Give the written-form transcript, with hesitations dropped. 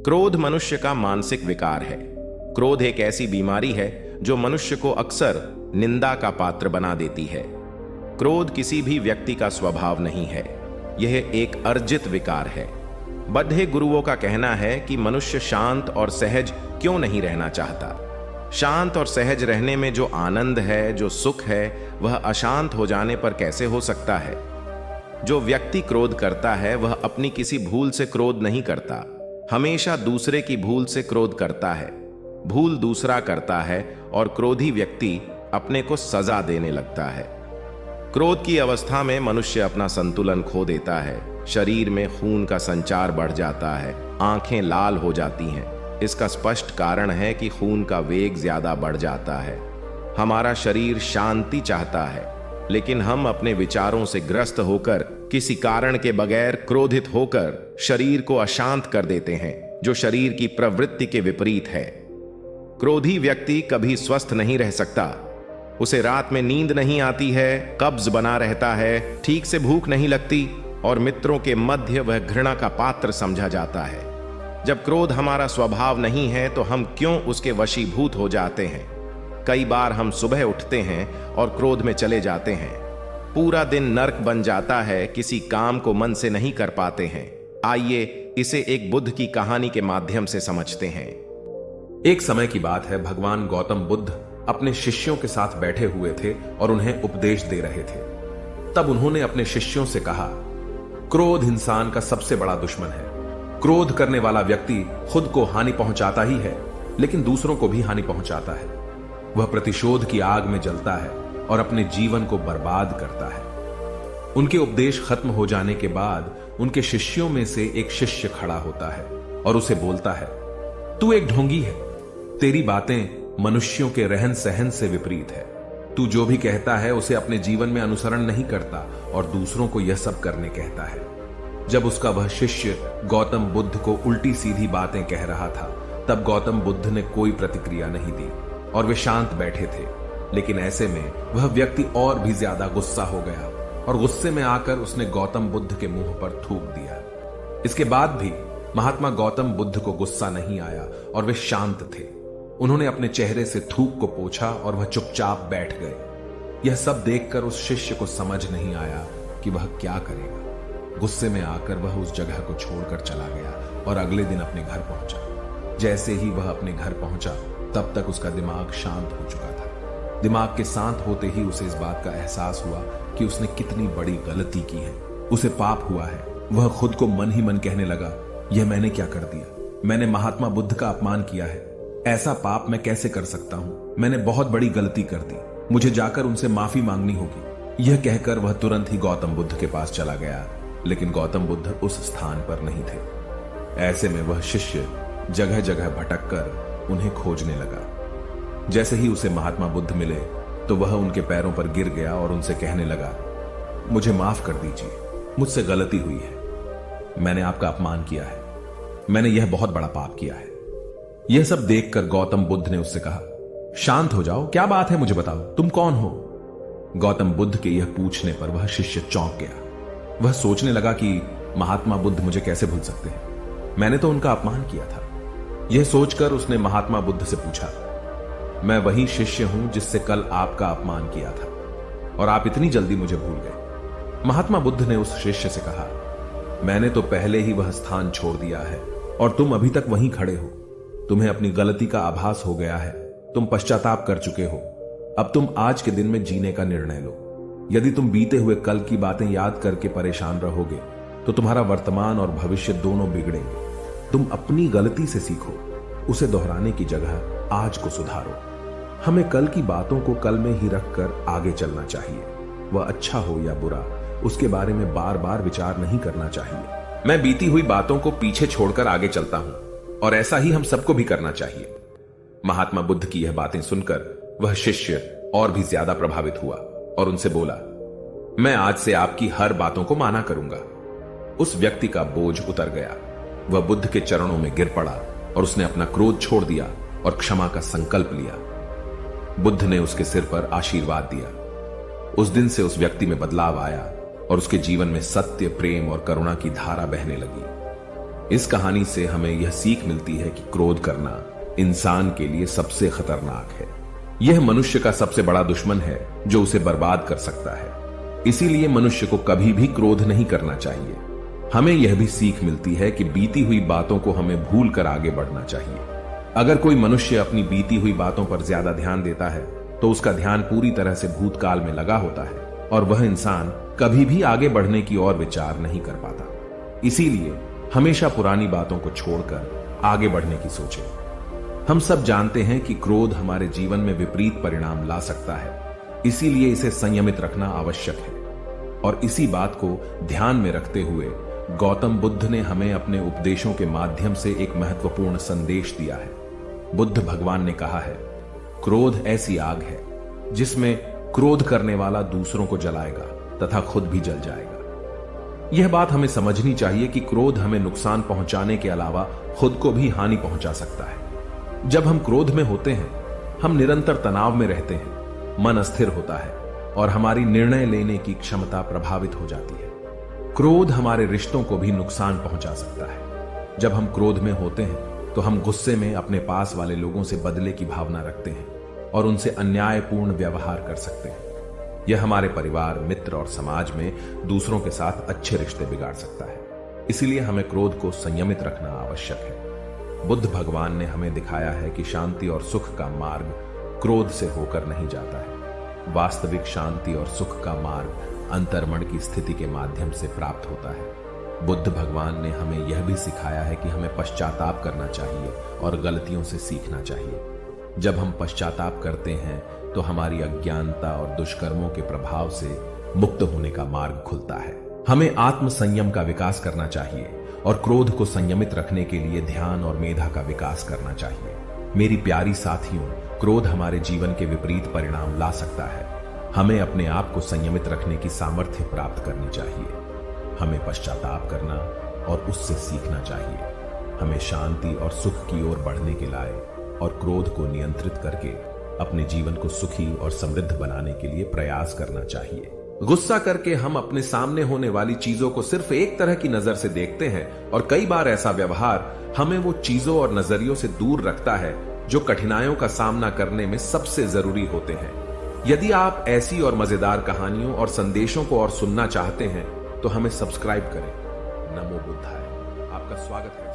क्रोध मनुष्य का मानसिक विकार है। क्रोध एक ऐसी बीमारी है जो मनुष्य को अक्सर निंदा का पात्र बना देती है। क्रोध किसी भी व्यक्ति का स्वभाव नहीं है, यह एक अर्जित विकार है। बद्धे गुरुओं का कहना है कि मनुष्य शांत और सहज क्यों नहीं रहना चाहता। शांत और सहज रहने में जो आनंद है, जो सुख है, वह अशांत हो जाने पर कैसे हो सकता है। जो व्यक्ति क्रोध करता है वह अपनी किसी भूल से क्रोध नहीं करता, हमेशा दूसरे की भूल से क्रोध करता है। भूल दूसरा करता है और क्रोधी व्यक्ति अपने को सजा देने लगता है। क्रोध की अवस्था में मनुष्य अपना संतुलन खो देता है, शरीर में खून का संचार बढ़ जाता है, आंखें लाल हो जाती हैं। इसका स्पष्ट कारण है कि खून का वेग ज्यादा बढ़ जाता है। हमारा शरीर शांति चाहता है, लेकिन हम अपने विचारों से ग्रस्त होकर किसी कारण के बगैर क्रोधित होकर शरीर को अशांत कर देते हैं, जो शरीर की प्रवृत्ति के विपरीत है। क्रोधी व्यक्ति कभी स्वस्थ नहीं रह सकता। उसे रात में नींद नहीं आती है, कब्ज बना रहता है, ठीक से भूख नहीं लगती और मित्रों के मध्य वह घृणा का पात्र समझा जाता है। जब क्रोध हमारा स्वभाव नहीं है तो हम क्यों उसके वशीभूत हो जाते हैं। कई बार हम सुबह उठते हैं और क्रोध में चले जाते हैं। पूरा दिन नर्क बन जाता है, किसी काम को मन से नहीं कर पाते हैं। आइए इसे एक बुद्ध की कहानी के माध्यम से समझते हैं। एक समय की बात है, भगवान गौतम बुद्ध अपने शिष्यों के साथ बैठे हुए थे और उन्हें उपदेश दे रहे थे। तब उन्होंने अपने शिष्यों से कहा, क्रोध इंसान का सबसे बड़ा दुश्मन है। क्रोध करने वाला व्यक्ति खुद को हानि पहुंचाता ही है, लेकिन दूसरों को भी हानि पहुंचाता है। वह प्रतिशोध की आग में जलता है और अपने जीवन को बर्बाद करता है। उनके उपदेश खत्म हो जाने के बाद उनके शिष्यों में से एक शिष्य खड़ा होता है और उसे बोलता है, तू एक ढोंगी है। तेरी बातें मनुष्यों के रहन सहन से विपरीत है। तू जो भी कहता है उसे अपने जीवन में अनुसरण नहीं करता और दूसरों को यह सब करने कहता है। जब उसका वह शिष्य गौतम बुद्ध को उल्टी सीधी बातें कह रहा था, तब गौतम बुद्ध ने कोई प्रतिक्रिया नहीं दी और वे शांत बैठे थे। लेकिन ऐसे में वह व्यक्ति और भी ज्यादा गुस्सा हो गया और गुस्से में आकर उसने गौतम बुद्ध के मुंह पर थूक दिया। इसके बाद भी महात्मा गौतम बुद्ध को गुस्सा नहीं आया और वे शांत थे। उन्होंने अपने चेहरे से थूक को पोंछा और वह चुपचाप बैठ गए। यह सब देखकर उस शिष्य को समझ नहीं आया कि वह क्या करेगा। गुस्से में आकर वह उस जगह को छोड़कर चला गया और अगले दिन अपने घर पहुंचा। जैसे ही वह अपने घर पहुंचा, तब तक उसका दिमाग शांत हो चुका था। दिमाग के शांत होते ही उसे इस बात का एहसास हुआ कि उसने कितनी बड़ी गलती की है, उसे पाप हुआ है। वह खुद को मन ही मन कहने लगा, यह मैंने क्या कर दिया। मैंने महात्मा बुद्ध का अपमान किया है। ऐसा पाप मैं कैसे कर सकता हूं। मैंने बहुत बड़ी गलती कर दी। मुझे जाकर उनसे माफी मांगनी होगी। यह कहकर वह तुरंत ही गौतम बुद्ध के पास चला गया, लेकिन गौतम बुद्ध उस स्थान पर नहीं थे। ऐसे में वह शिष्य जगह जगह भटक कर उन्हें खोजने लगा। जैसे ही उसे महात्मा बुद्ध मिले तो वह उनके पैरों पर गिर गया और उनसे कहने लगा, मुझे माफ कर दीजिए, मुझसे गलती हुई है। मैंने आपका अपमान किया है। मैंने यह बहुत बड़ा पाप किया है। यह सब देखकर गौतम बुद्ध ने उससे कहा, शांत हो जाओ, क्या बात है, मुझे बताओ, तुम कौन हो। गौतम बुद्ध के यह पूछने पर वह शिष्य चौंक गया। वह सोचने लगा कि महात्मा बुद्ध मुझे कैसे भूल सकते हैं, मैंने तो उनका अपमान किया था। यह सोचकर उसने महात्मा बुद्ध से पूछा, मैं वही शिष्य हूं जिससे कल आपका अपमान किया था और आप इतनी जल्दी मुझे भूल गए। महात्मा बुद्ध ने उस शिष्य से कहा, मैंने तो पहले ही वह स्थान छोड़ दिया है और तुम अभी तक वहीं खड़े हो। तुम्हें अपनी गलती का आभास हो गया है, तुम पश्चाताप कर चुके हो। अब तुम आज के दिन में जीने का निर्णय लो। यदि तुम बीते हुए कल की बातें याद करके परेशान रहोगे तो तुम्हारा वर्तमान और भविष्य दोनों बिगड़ेंगे। तुम अपनी गलती से सीखो, उसे दोहराने की जगह आज को सुधारो। हमें कल की बातों को कल में ही रखकर आगे चलना चाहिए। वह अच्छा हो या बुरा, उसके बारे में बार बार विचार नहीं करना चाहिए। मैं बीती हुई बातों को पीछे छोड़कर आगे चलता हूं और ऐसा ही हम सबको भी करना चाहिए। महात्मा बुद्ध की यह बातें सुनकर वह शिष्य और भी ज्यादा प्रभावित हुआ और उनसे बोला, मैं आज से आपकी हर बातों को माना करूंगा। उस व्यक्ति का बोझ उतर गया। वह बुद्ध के चरणों में गिर पड़ा और उसने अपना क्रोध छोड़ दिया और क्षमा का संकल्प लिया। बुद्ध ने उसके सिर पर आशीर्वाद दिया। उस दिन से उस व्यक्ति में बदलाव आया और उसके जीवन में सत्य, प्रेम और करुणा की धारा बहने लगी। इस कहानी से हमें यह सीख मिलती है कि क्रोध करना इंसान के लिए सबसे खतरनाक है। यह मनुष्य का सबसे बड़ा दुश्मन है जो उसे बर्बाद कर सकता है। इसीलिए मनुष्य को कभी भी क्रोध नहीं करना चाहिए। हमें यह भी सीख मिलती है कि बीती हुई बातों को हमें भूल कर आगे बढ़ना चाहिए। अगर कोई मनुष्य अपनी बीती हुई बातों पर ज्यादा ध्यान देता है तो उसका ध्यान पूरी तरह से भूतकाल में लगा होता है और वह इंसान कभी भी आगे बढ़ने की ओर विचार नहीं कर पाता। इसीलिए हमेशा पुरानी बातों को छोड़कर आगे बढ़ने की सोचें। हम सब जानते हैं कि क्रोध हमारे जीवन में विपरीत परिणाम ला सकता है, इसीलिए इसे संयमित रखना आवश्यक है। और इसी बात को ध्यान में रखते हुए गौतम बुद्ध ने हमें अपने उपदेशों के माध्यम से एक महत्वपूर्ण संदेश दिया है। बुद्ध भगवान ने कहा है, क्रोध ऐसी आग है जिसमें क्रोध करने वाला दूसरों को जलाएगा तथा खुद भी जल जाएगा। यह बात हमें समझनी चाहिए कि क्रोध हमें नुकसान पहुंचाने के अलावा खुद को भी हानि पहुंचा सकता है। जब हम क्रोध में होते हैं, हम निरंतर तनाव में रहते हैं, मन अस्थिर होता है और हमारी निर्णय लेने की क्षमता प्रभावित हो जाती है। क्रोध हमारे रिश्तों को भी नुकसान पहुंचा सकता है। जब हम क्रोध में होते हैं तो हम गुस्से में अपने पास वाले लोगों से बदले की भावना रखते हैं और उनसे अन्यायपूर्ण व्यवहार कर सकते हैं। यह हमारे परिवार, मित्र और समाज में दूसरों के साथ अच्छे रिश्ते बिगाड़ सकता है। इसीलिए हमें क्रोध को संयमित रखना आवश्यक है। बुद्ध भगवान ने हमें दिखाया है कि शांति और सुख का मार्ग क्रोध से होकर नहीं जाता है। वास्तविक शांति और सुख का मार्ग अंतर्मन की स्थिति के माध्यम से प्राप्त होता है। बुद्ध भगवान ने हमें यह भी सिखाया है कि हमें पश्चाताप करना चाहिए और गलतियों से सीखना चाहिए। जब हम पश्चाताप करते हैं तो हमारी अज्ञानता और दुष्कर्मों के प्रभाव से मुक्त होने का मार्ग खुलता है। हमें आत्म संयम का विकास करना चाहिए और क्रोध को संयमित रखने के लिए ध्यान और मेधा का विकास करना चाहिए। मेरी प्यारी साथियों, क्रोध हमारे जीवन के विपरीत परिणाम ला सकता है। हमें अपने आप को संयमित रखने की सामर्थ्य प्राप्त करनी चाहिए। हमें पश्चाताप करना और उससे सीखना चाहिए। हमें शांति और सुख की ओर बढ़ने के लाए और क्रोध को नियंत्रित करके अपने जीवन को सुखी और समृद्ध बनाने के लिए प्रयास करना चाहिए। गुस्सा करके हम अपने सामने होने वाली चीजों को सिर्फ एक तरह की नजर से देखते हैं और कई बार ऐसा व्यवहार हमें वो चीजों और नजरियों से दूर रखता है जो कठिनाइयों का सामना करने में सबसे जरूरी होते हैं। यदि आप ऐसी और मजेदार कहानियों और संदेशों को और सुनना चाहते हैं तो हमें सब्सक्राइब करें। नमो बुद्धाय। आपका स्वागत है।